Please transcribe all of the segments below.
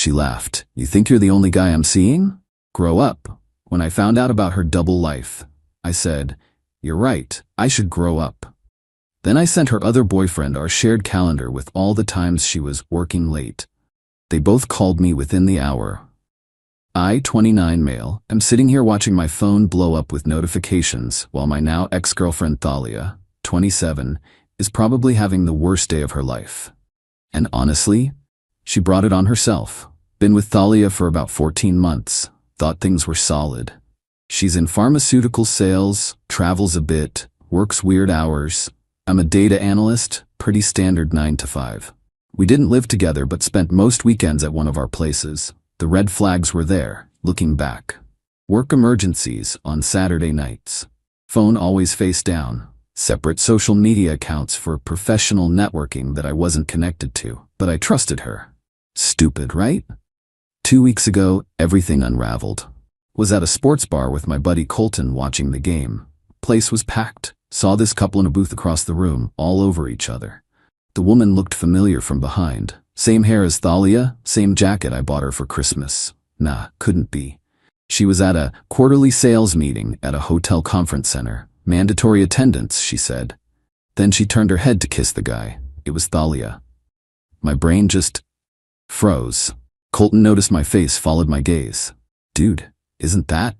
She laughed. You think you're the only guy I'm seeing? Grow up. When I found out about her double life, I said, you're right, I should grow up. Then I sent her other boyfriend our shared calendar with all the times she was working late. They both called me within the hour. I, 29 male, am sitting here watching my phone blow up with notifications while my now ex-girlfriend Thalia, 27, is probably having the worst day of her life. And honestly, she brought it on herself. Been with Thalia for about 14 months. Thought things were solid. She's in pharmaceutical sales, travels a bit, works weird hours. I'm a data analyst, pretty standard 9 to 5. We didn't live together but spent most weekends at one of our places. The red flags were there, looking back. Work emergencies on Saturday nights. Phone always face down. Separate social media accounts for professional networking that I wasn't connected to, but I trusted her. Stupid, right? 2 weeks ago, everything unraveled. Was at a sports bar with my buddy Colton watching the game. Place was packed. Saw this couple in a booth across the room, all over each other. The woman looked familiar from behind. Same hair as Thalia, same jacket I bought her for Christmas. Nah, couldn't be. She was at a quarterly sales meeting at a hotel conference center. Mandatory attendance, she said. Then she turned her head to kiss the guy. It was Thalia. My brain just froze. Colton noticed my face, followed my gaze. Dude, isn't that?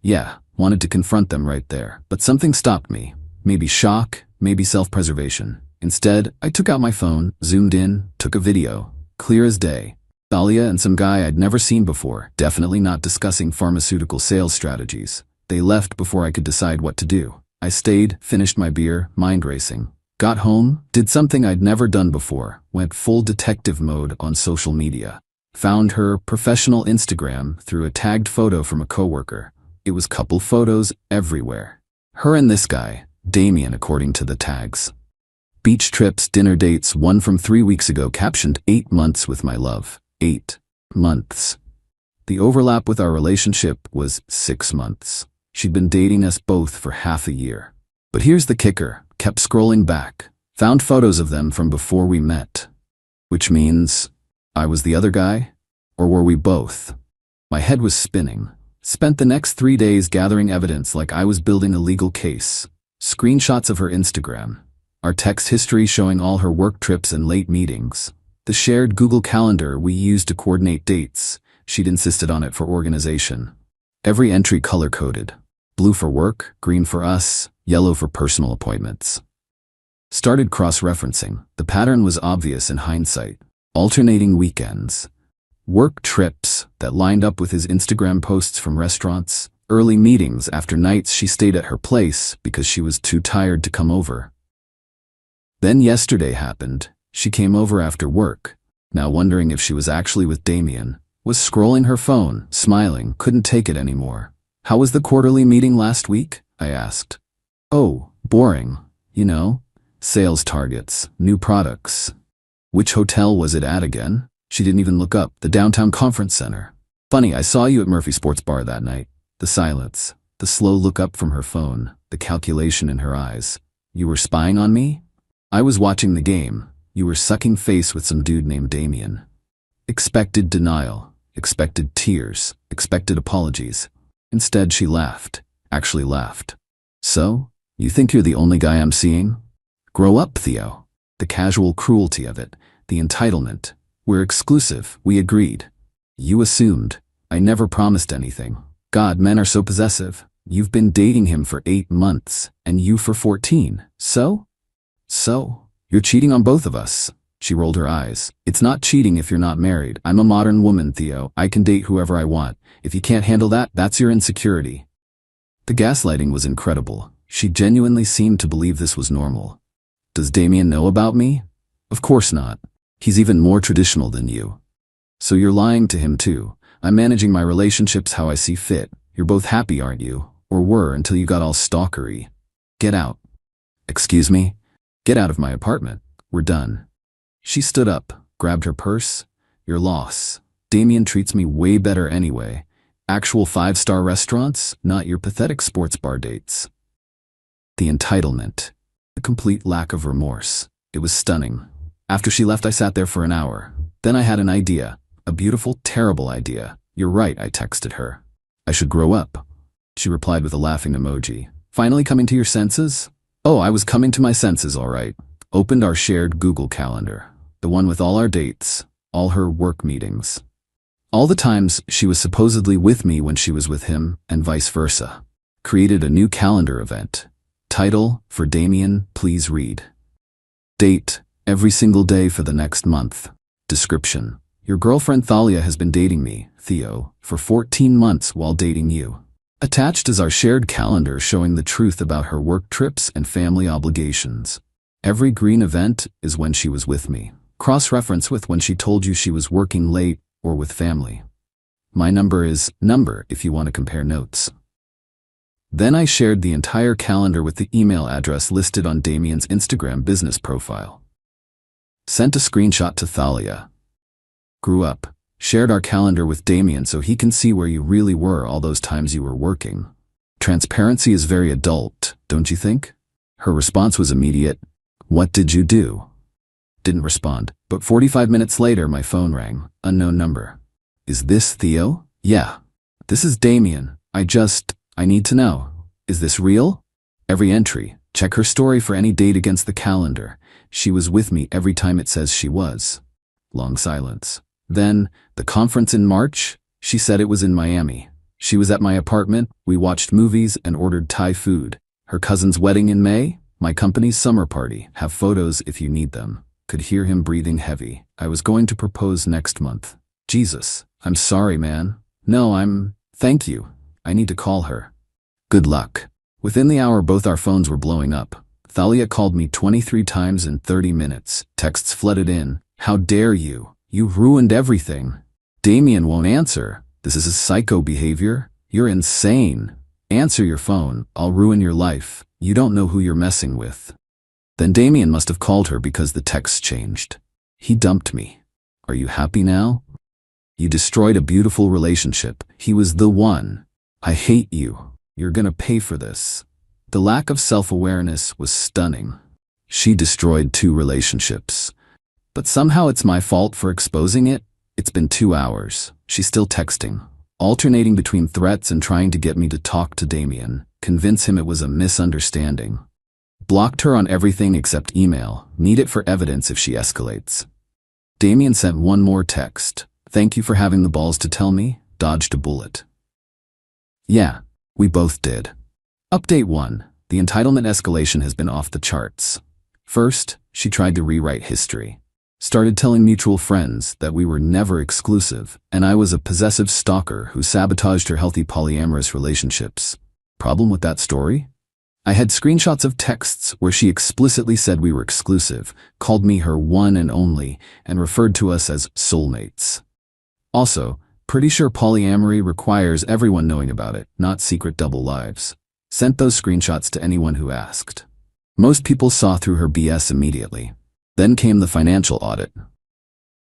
Yeah, wanted to confront them right there, but something stopped me. Maybe shock, maybe self-preservation. Instead, I took out my phone, zoomed in, took a video. Clear as day. Thalia and some guy I'd never seen before, definitely not discussing pharmaceutical sales strategies. They left before I could decide what to do. I stayed, finished my beer, mind racing. Got home, did something I'd never done before, went full detective mode on social media. Found her professional Instagram through a tagged photo from a coworker. It was couple photos everywhere. Her and this guy, Damien according to the tags. Beach trips, dinner dates, one from 3 weeks ago captioned 8 months with my love. 8 months. The overlap with our relationship was 6 months. She'd been dating us both for half a year. But here's the kicker, kept scrolling back. Found photos of them from before we met. Which means, I was the other guy? Or were we both? My head was spinning. Spent the next 3 days gathering evidence like I was building a legal case. Screenshots of her Instagram. Our text history showing all her work trips and late meetings. The shared Google Calendar we used to coordinate dates. She'd insisted on it for organization. Every entry color-coded. Blue for work, green for us, yellow for personal appointments. Started cross-referencing. The pattern was obvious in hindsight. Alternating weekends. Work trips that lined up with his Instagram posts from restaurants. Early meetings after nights she stayed at her place because she was too tired to come over. Then yesterday happened. She came over after work, now wondering if she was actually with Damien. Was scrolling her phone, smiling, couldn't take it anymore. How was the quarterly meeting last week? I asked. Oh, boring. You know, sales targets, new products. Which hotel was it at again? She didn't even look up. The downtown conference center. Funny, I saw you at Murphy Sports Bar that night. The silence, the slow look up from her phone, the calculation in her eyes. You were spying on me? I was watching the game. You were sucking face with some dude named Damien. Expected denial, expected tears, expected apologies. Instead, she laughed, actually laughed. So, you think you're the only guy I'm seeing? Grow up, Theo. The casual cruelty of it, the entitlement. We're exclusive, we agreed. You assumed. I never promised anything. God, men are so possessive. You've been dating him for 8 months, and you for 14. So, you're cheating on both of us. She rolled her eyes. It's not cheating if you're not married. I'm a modern woman, Theo. I can date whoever I want. If you can't handle that, that's your insecurity. The gaslighting was incredible. She genuinely seemed to believe this was normal. Does Damien know about me? Of course not. He's even more traditional than you. So you're lying to him too. I'm managing my relationships how I see fit. You're both happy, aren't you? Or were until you got all stalkery. Get out. Excuse me? Get out of my apartment. We're done. She stood up, grabbed her purse. Your loss. Damien treats me way better anyway. Actual 5-star restaurants, not your pathetic sports bar dates. The entitlement. The complete lack of remorse. It was stunning. After she left, I sat there for an hour. Then I had an idea. A beautiful, terrible idea. You're right, I texted her. I should grow up. She replied with a laughing emoji. Finally coming to your senses? Oh, I was coming to my senses, all right. Opened our shared Google Calendar. The one with all our dates, all her work meetings. All the times she was supposedly with me when she was with him, and vice versa. Created a new calendar event. Title, for Damien, please read. Date, every single day for the next month. Description, your girlfriend Thalia has been dating me, Theo, for 14 months while dating you. Attached is our shared calendar showing the truth about her work trips and family obligations. Every green event is when she was with me. Cross-reference with when she told you she was working late or with family. My number is number if you want to compare notes. Then I shared the entire calendar with the email address listed on Damien's Instagram business profile. Sent a screenshot to Thalia. Grew up. Shared our calendar with Damien so he can see where you really were all those times you were working. Transparency is very adult, don't you think? Her response was immediate. What did you do? Didn't respond, but 45 minutes later my phone rang. Unknown number. Is this Theo? Yeah. This is Damien. I need to know. Is this real? Every entry. Check her story for any date against the calendar. She was with me every time it says she was. Long silence. Then, the conference in March, she said it was in Miami. She was at my apartment, we watched movies and ordered Thai food. Her cousin's wedding in May, my company's summer party. Have photos if you need them. Could hear him breathing heavy. I was going to propose next month. Jesus, I'm sorry, man. No, thank you. I need to call her. Good luck. Within the hour, both our phones were blowing up. Thalia called me 23 times in 30 minutes. Texts flooded in. How dare you? You ruined everything. Damien won't answer. This is a psycho behavior. You're insane. Answer your phone. I'll ruin your life. You don't know who you're messing with. Then Damien must have called her because the texts changed. He dumped me. Are you happy now? You destroyed a beautiful relationship. He was the one. I hate you. You're gonna pay for this. The lack of self-awareness was stunning. She destroyed 2 relationships. But somehow it's my fault for exposing it. It's been 2 hours. She's still texting, alternating between threats and trying to get me to talk to Damien, convince him it was a misunderstanding. Blocked her on everything except email. Need it for evidence if she escalates. Damien sent one more text. Thank you for having the balls to tell me. Dodged a bullet. Yeah, we both did. Update 1. The entitlement escalation has been off the charts. First, she tried to rewrite history. Started telling mutual friends that we were never exclusive, and I was a possessive stalker who sabotaged her healthy polyamorous relationships. Problem with that story? I had screenshots of texts where she explicitly said we were exclusive, called me her one and only, and referred to us as soulmates. Also, pretty sure polyamory requires everyone knowing about it, not secret double lives. Sent those screenshots to anyone who asked. Most people saw through her BS immediately. Then came the financial audit.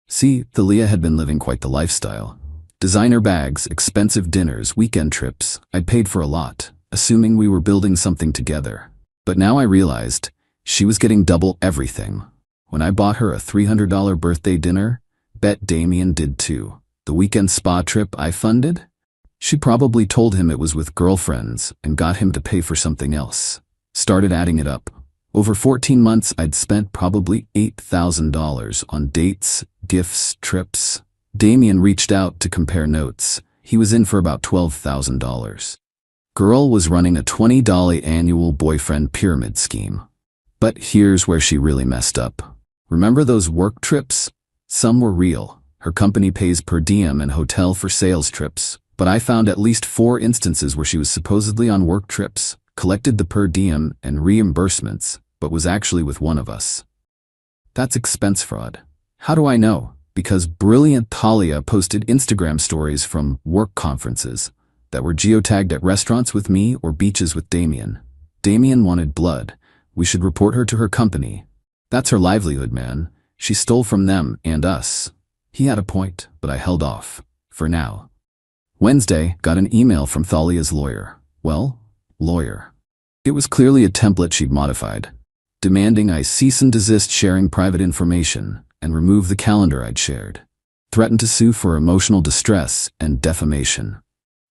See, Thalia had been living quite the lifestyle. Designer bags, expensive dinners, weekend trips. I'd paid for a lot, assuming we were building something together. But now I realized she was getting double everything. When I bought her a $300 birthday dinner, bet Damien did too. The weekend spa trip I funded? She probably told him it was with girlfriends and got him to pay for something else. Started adding it up. Over 14 months, I'd spent probably $8,000 on dates, gifts, trips. Damien reached out to compare notes. He was in for about $12,000. Girl was running a $20 annual boyfriend pyramid scheme. But here's where she really messed up. Remember those work trips? Some were real. Her company pays per diem and hotel for sales trips. But I found at least 4 instances where she was supposedly on work trips, collected the per diem and reimbursements, but was actually with one of us. That's expense fraud. How do I know? Because brilliant Thalia posted Instagram stories from work conferences that were geotagged at restaurants with me or beaches with Damien. Damien wanted blood. We should report her to her company. That's her livelihood, man. She stole from them and us. He had a point, but I held off. For now. Wednesday, got an email from Thalia's lawyer. Well, lawyer. It was clearly a template she'd modified, demanding I cease and desist sharing private information and remove the calendar I'd shared. Threatened to sue for emotional distress and defamation.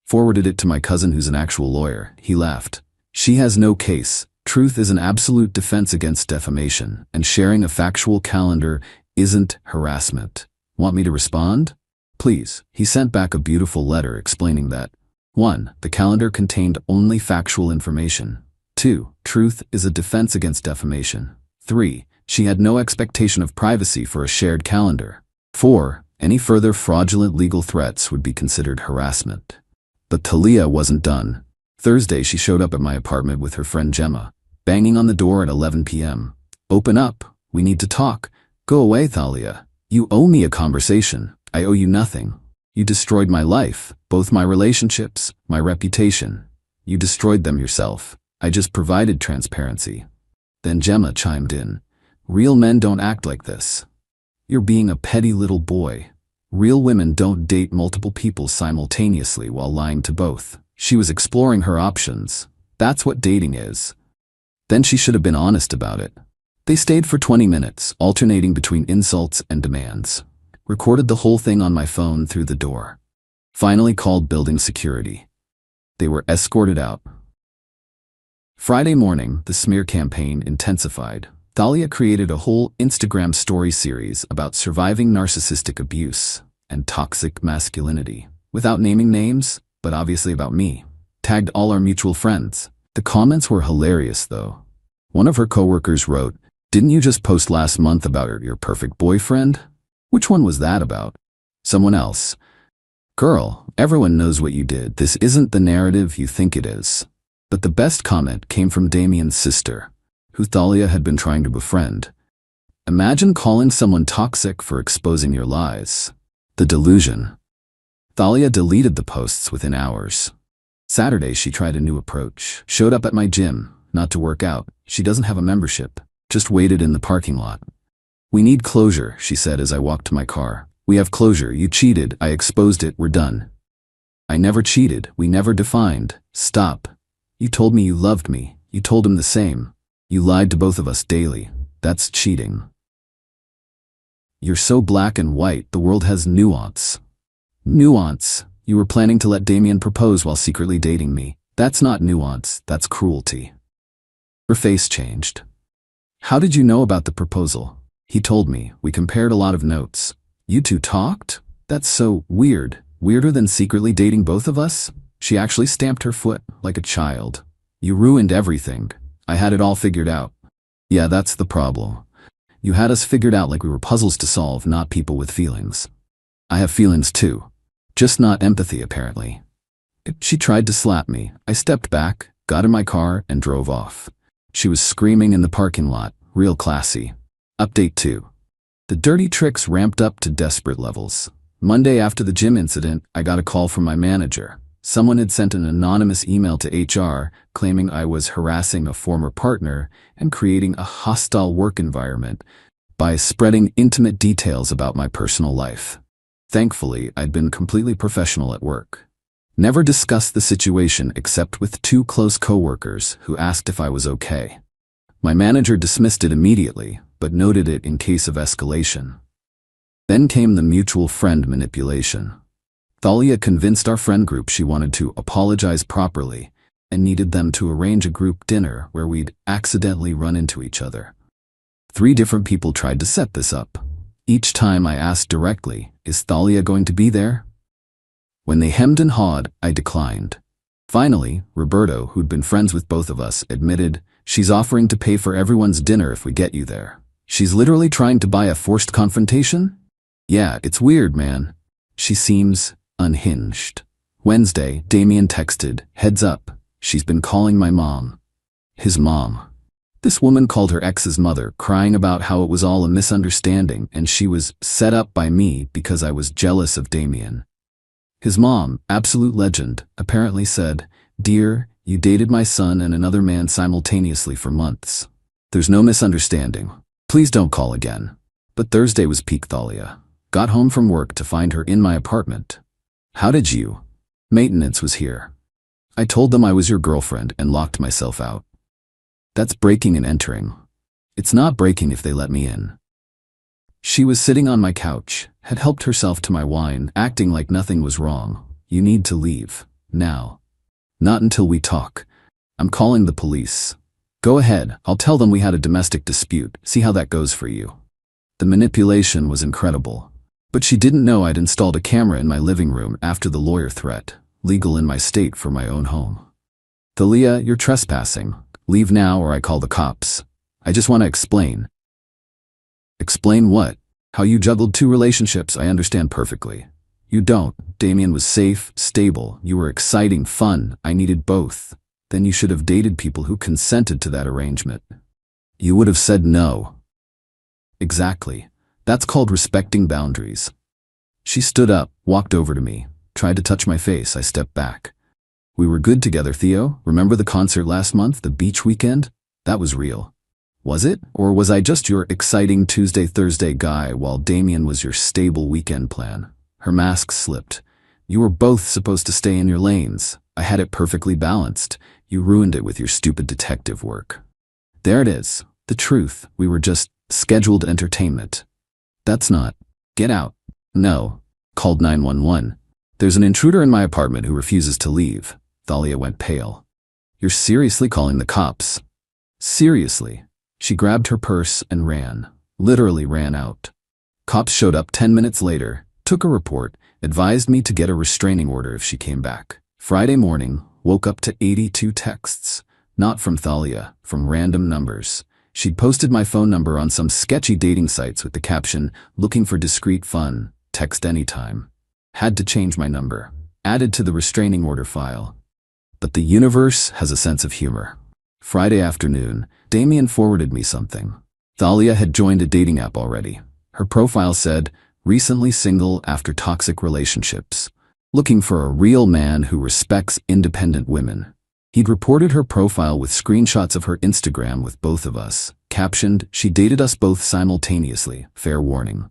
Forwarded it to my cousin who's an actual lawyer. He laughed. She has no case. Truth is an absolute defense against defamation, and sharing a factual calendar isn't harassment. Want me to respond? Please. He sent back a beautiful letter explaining that 1. The calendar contained only factual information. 2. Truth is a defense against defamation. 3. She had no expectation of privacy for a shared calendar. 4. Any further fraudulent legal threats would be considered harassment. But Talia wasn't done. Thursday, she showed up at my apartment with her friend Gemma, banging on the door at 11 p.m. Open up. We need to talk. Go away, Thalia. You owe me a conversation. I owe you nothing. You destroyed my life, both my relationships, my reputation. You destroyed them yourself. I just provided transparency. Then Gemma chimed in. Real men don't act like this. You're being a petty little boy. Real women don't date multiple people simultaneously while lying to both. She was exploring her options. That's what dating is. Then she should have been honest about it. They stayed for 20 minutes, alternating between insults and demands. Recorded the whole thing on my phone through the door. Finally called building security. They were escorted out. Friday morning, the smear campaign intensified. Thalia created a whole Instagram story series about surviving narcissistic abuse and toxic masculinity, without naming names, but obviously about me. Tagged all our mutual friends. The comments were hilarious, though. One of her coworkers wrote, "Didn't you just post last month about your perfect boyfriend? Which one was that about?" Someone else, "Girl, everyone knows what you did. This isn't the narrative you think it is." But the best comment came from Damien's sister, who Thalia had been trying to befriend. Imagine calling someone toxic for exposing your lies. The delusion. Thalia deleted the posts within hours. Saturday, she tried a new approach. Showed up at my gym, not to work out. She doesn't have a membership. Just waited in the parking lot. "We need closure," she said as I walked to my car. "We have closure. You cheated. I exposed it. We're done." "I never cheated. We never defined. Stop. You told me you loved me. You told him the same. You lied to both of us daily. That's cheating. You're so black and white. The world has nuance." "Nuance? You were planning to let Damien propose while secretly dating me. That's not nuance. That's cruelty." Her face changed. "How did you know about the proposal?" "He told me. We compared a lot of notes." "You two talked? That's so weird. Weirder than secretly dating both of us?" She actually stamped her foot like a child. "You ruined everything. I had it all figured out." "Yeah, that's the problem. You had us figured out like we were puzzles to solve, not people with feelings." "I have feelings too. Just not empathy, apparently." She tried to slap me. I stepped back, got in my car, and drove off. She was screaming in the parking lot, real classy. Update 2. The dirty tricks ramped up to desperate levels. Monday after the gym incident, I got a call from my manager. Someone had sent an anonymous email to HR claiming I was harassing a former partner and creating a hostile work environment by spreading intimate details about my personal life. Thankfully, I'd been completely professional at work. Never discussed the situation except with 2 close coworkers who asked if I was okay. My manager dismissed it immediately, but noted it in case of escalation. Then came the mutual friend manipulation. Thalia convinced our friend group she wanted to apologize properly and needed them to arrange a group dinner where we'd accidentally run into each other. 3 different people tried to set this up. Each time I asked directly, "Is Thalia going to be there?" When they hemmed and hawed, I declined. Finally, Roberto, who'd been friends with both of us, admitted, "She's offering to pay for everyone's dinner if we get you there. She's literally trying to buy a forced confrontation?" "Yeah, it's weird, man. She seems unhinged." Wednesday, Damien texted, "Heads up, she's been calling my mom." His mom. This woman called her ex's mother, crying about how it was all a misunderstanding and she was set up by me because I was jealous of Damien. His mom, absolute legend, apparently said, "Dear, you dated my son and another man simultaneously for months. There's no misunderstanding. Please don't call again." But Thursday was peak Thalia. Got home from work to find her in my apartment. "How did you?" "Maintenance was here. I told them I was your girlfriend and locked myself out." "That's breaking and entering." "It's not breaking if they let me in." She was sitting on my couch, had helped herself to my wine, acting like nothing was wrong. You need to leave. Now. Not until we talk. I'm calling the police. Go ahead, I'll tell them we had a domestic dispute, see how that goes for you. The manipulation was incredible. But she didn't know I'd installed a camera in my living room after the lawyer threat, legal in my state for my own home. Thalia, you're trespassing. Leave now or I call the cops. I just want to explain. Explain what? How you juggled two relationships, I understand perfectly. You don't. Damien was safe, stable, you were exciting, fun, I needed both. Then you should have dated people who consented to that arrangement. You would have said no. Exactly. That's called respecting boundaries. She stood up, walked over to me, tried to touch my face. I stepped back. We were good together, Theo. Remember the concert last month, the beach weekend? That was real. Was it? Or was I just your exciting Tuesday, Thursday guy while Damien was your stable weekend plan? Her mask slipped. You were both supposed to stay in your lanes. I had it perfectly balanced. You ruined it with your stupid detective work. There it is. The truth. We were just scheduled entertainment. That's not. Get out. No. Called 911. There's an intruder in my apartment who refuses to leave. Thalia went pale. You're seriously calling the cops? Seriously. She grabbed her purse and ran. Literally ran out. Cops showed up 10 minutes later, took a report, advised me to get a restraining order if she came back. Friday morning, woke up to 82 texts. Not from Thalia, from random numbers. She'd posted my phone number on some sketchy dating sites with the caption, looking for discreet fun, text anytime. Had to change my number. Added to the restraining order file. But the universe has a sense of humor. Friday afternoon, Damien forwarded me something. Thalia had joined a dating app already. Her profile said, recently single after toxic relationships. Looking for a real man who respects independent women. He'd reported her profile with screenshots of her Instagram with both of us. Captioned, she dated us both simultaneously, fair warning.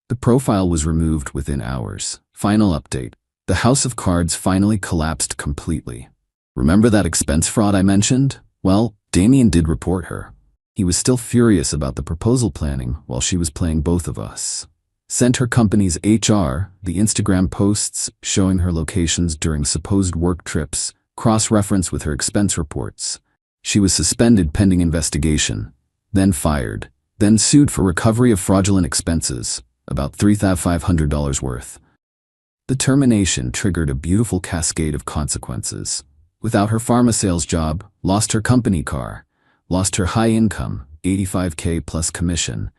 The profile was removed within hours. Final update. The house of cards finally collapsed completely. Remember that expense fraud I mentioned? Well, Damien did report her. He was still furious about the proposal planning while she was playing both of us. Sent her company's HR the Instagram posts showing her locations during supposed work trips, cross-reference with her expense reports. She was suspended pending investigation, then fired, then sued for recovery of fraudulent expenses, about $3,500 worth. The termination triggered a beautiful cascade of consequences. Without her pharma sales job, lost her company car, lost her high income, $85K plus commission,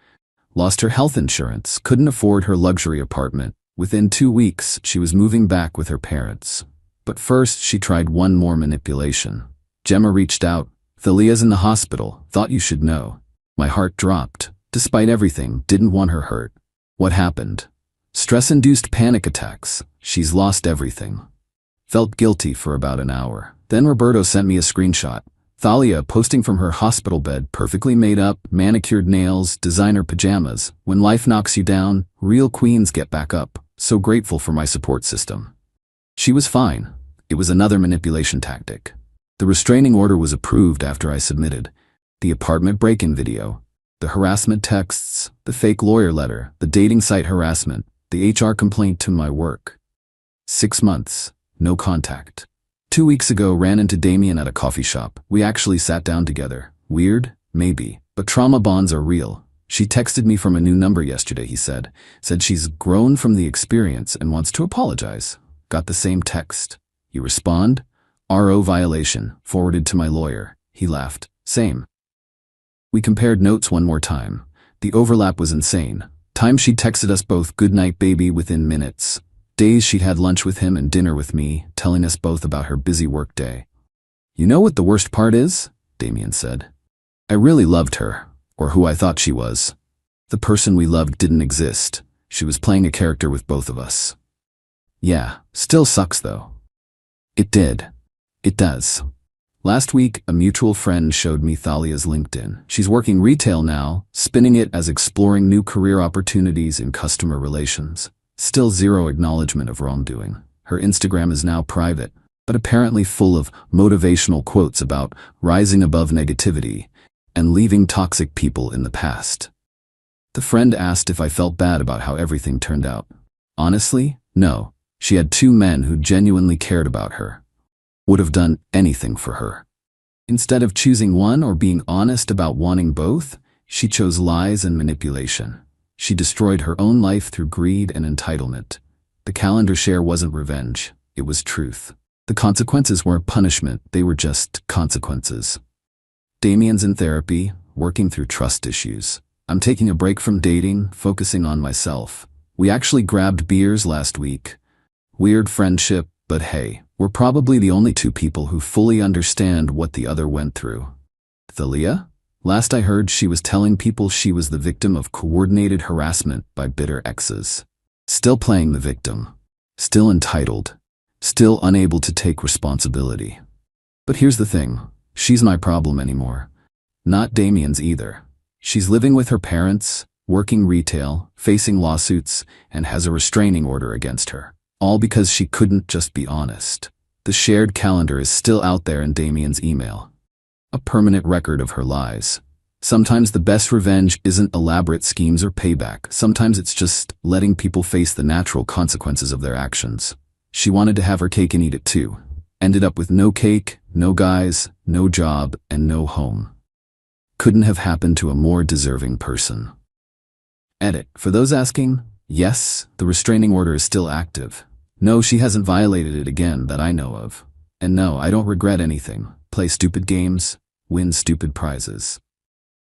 lost her health insurance, couldn't afford her luxury apartment. Within 2 weeks, she was moving back with her parents. But first, she tried one more manipulation. Gemma reached out. Thalia's in the hospital, thought you should know. My heart dropped. Despite everything, didn't want her hurt. What happened? Stress-induced panic attacks. She's lost everything. Felt guilty for about an hour. Then Roberto sent me a screenshot. Thalia posting from her hospital bed, perfectly made up, manicured nails, designer pajamas. When life knocks you down, real queens get back up. So grateful for my support system. She was fine. It was another manipulation tactic. The restraining order was approved after I submitted the apartment break-in video, the harassment texts, the fake lawyer letter, the dating site harassment, the HR complaint to my work. 6 months, no contact. 2 weeks ago, ran into Damien at a coffee shop. We actually sat down together. Weird? Maybe. But trauma bonds are real. She texted me from a new number yesterday, he said. Said she's grown from the experience and wants to apologize. Got the same text. You respond? RO violation, forwarded to my lawyer. He laughed. Same. We compared notes one more time. The overlap was insane. Times she'd texted us both good night baby within minutes. Days she'd had lunch with him and dinner with me, telling us both about her busy work day. You know what the worst part is? Damien said. I really loved her, or who I thought she was. The person we loved didn't exist. She was playing a character with both of us. Yeah, still sucks though. It did. It does. Last week, a mutual friend showed me Thalia's LinkedIn. She's working retail now, spinning it as exploring new career opportunities in customer relations. Still zero acknowledgement of wrongdoing. Her Instagram is now private, but apparently full of motivational quotes about rising above negativity and leaving toxic people in the past. The friend asked if I felt bad about how everything turned out. Honestly, no. She had two men who genuinely cared about her. Would have done anything for her. Instead of choosing one or being honest about wanting both, she chose lies and manipulation. She destroyed her own life through greed and entitlement. The calendar share wasn't revenge, it was truth. The consequences weren't punishment, they were just consequences. Damien's in therapy, working through trust issues. I'm taking a break from dating, focusing on myself. We actually grabbed beers last week. Weird friendship, but hey, we're probably the only two people who fully understand what the other went through. Thalia? Last I heard, she was telling people she was the victim of coordinated harassment by bitter exes. Still playing the victim. Still entitled. Still unable to take responsibility. But here's the thing, she's my problem anymore. Not Damien's either. She's living with her parents, working retail, facing lawsuits, and has a restraining order against her. All because she couldn't just be honest. The shared calendar is still out there in Damien's email. A permanent record of her lies. Sometimes the best revenge isn't elaborate schemes or payback. Sometimes it's just letting people face the natural consequences of their actions. She wanted to have her cake and eat it too. Ended up with no cake, no guys, no job, and no home. Couldn't have happened to a more deserving person. Edit. For those asking, yes, the restraining order is still active. No, she hasn't violated it again that I know of. And no, I don't regret anything. Play stupid games, win stupid prizes.